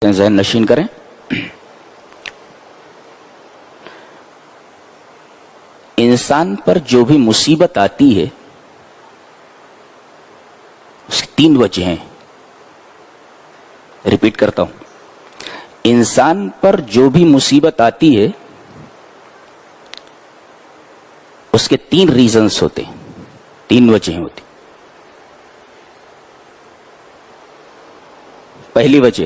ہیں، ذہن نشین کریں۔ انسان پر جو بھی مصیبت آتی ہے اس کی 3 وجہ ہیں۔ ریپیٹ کرتا ہوں، انسان پر جو بھی مصیبت آتی ہے اس کے 3 ریزنز ہوتے ہیں، 3 وجہیں ہوتی۔ پہلی وجہ،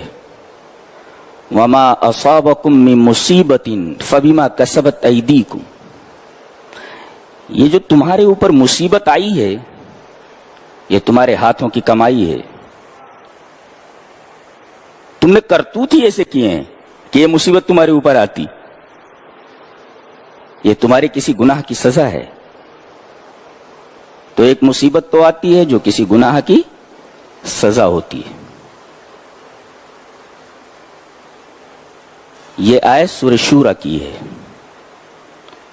وما اصابکم من مصیبت فبما کسبت ایدیکم، یہ جو تمہارے اوپر مصیبت آئی ہے یہ تمہارے ہاتھوں کی کمائی ہے، تم نے کرتوت ہی ایسے کیے ہیں کہ یہ مصیبت تمہارے اوپر آتی، یہ تمہارے کسی گناہ کی سزا ہے۔ تو ایک مصیبت تو آتی ہے جو کسی گناہ کی سزا ہوتی ہے۔ یہ آیت سورہ شورى کی ہے۔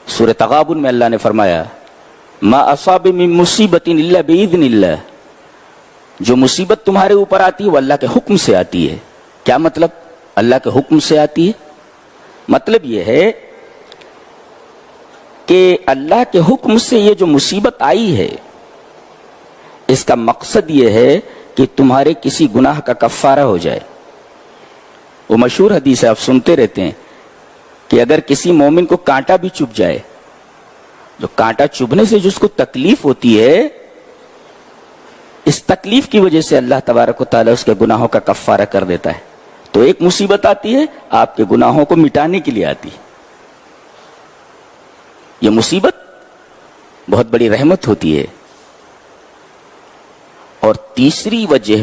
سورہ تغابن میں اللہ نے فرمایا ما اصاب من مصیبت الا باذن اللہ، جو مصیبت تمہارے اوپر آتی ہے وہ اللہ کے حکم سے آتی ہے۔ کیا مطلب اللہ کے حکم سے آتی ہے؟ مطلب یہ ہے کہ اللہ کے حکم سے یہ جو مصیبت آئی ہے اس کا مقصد یہ ہے کہ تمہارے کسی گناہ کا کفارہ ہو جائے۔ وہ مشہور حدیث ہے، آپ سنتے رہتے ہیں کہ اگر کسی مومن کو کانٹا بھی چبھ جائے، جو کانٹا چبھنے سے جو اس کو تکلیف ہوتی ہے، اس تکلیف کی وجہ سے اللہ تبارک و تعالیٰ اس کے گناہوں کا کفارہ کر دیتا ہے۔ تو ایک مصیبت آتی ہے آپ کے گناہوں کو مٹانے کے لیے آتی ہے۔ یہ مصیبت بہت بڑی رحمت ہوتی ہے۔ اور تیسری وجہ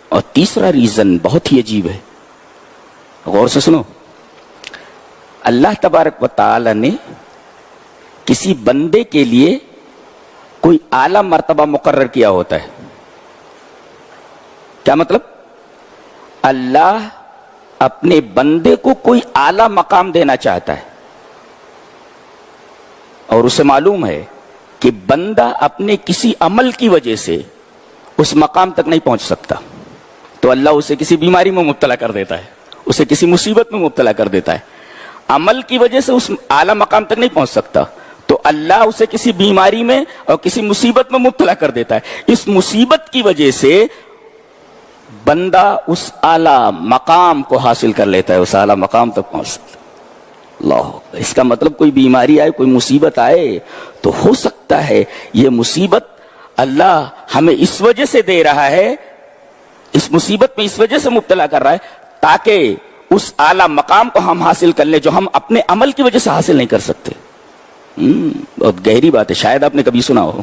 اور تیسرا ریزن بہت ہی عجیب ہے، غور سے سنو۔ اللہ تبارک و تعالی نے کسی بندے کے لیے کوئی اعلیٰ مرتبہ مقرر کیا ہوتا ہے۔ کیا مطلب؟ اللہ اپنے بندے کو کوئی اعلیٰ مقام دینا چاہتا ہے، اور اسے معلوم ہے کہ بندہ اپنے کسی عمل کی وجہ سے اس مقام تک نہیں پہنچ سکتا، تو اللہ اسے کسی بیماری میں مبتلا کر دیتا ہے، اسے کسی مصیبت میں مبتلا کر دیتا ہے۔ عمل کی وجہ سے اس اعلیٰ مقام تک نہیں پہنچ سکتا تو اللہ اسے کسی بیماری میں اور کسی مصیبت میں مبتلا کر دیتا ہے۔ اس مصیبت کی وجہ سے بندہ اس اعلیٰ مقام کو حاصل کر لیتا ہے، اس اعلیٰ مقام تک پہنچ سکتا ہے۔ اللہ، اس کا مطلب کوئی بیماری آئے، کوئی مصیبت آئے تو ہو سکتا ہے یہ مصیبت اللہ ہمیں اس وجہ سے دے رہا ہے، اس مصیبت میں اس وجہ سے مبتلا کر رہا ہے تاکہ اس اعلیٰ مقام کو ہم حاصل کر لیں جو ہم اپنے عمل کی وجہ سے حاصل نہیں کر سکتے۔ بہت گہری بات ہے، شاید آپ نے کبھی سنا ہو۔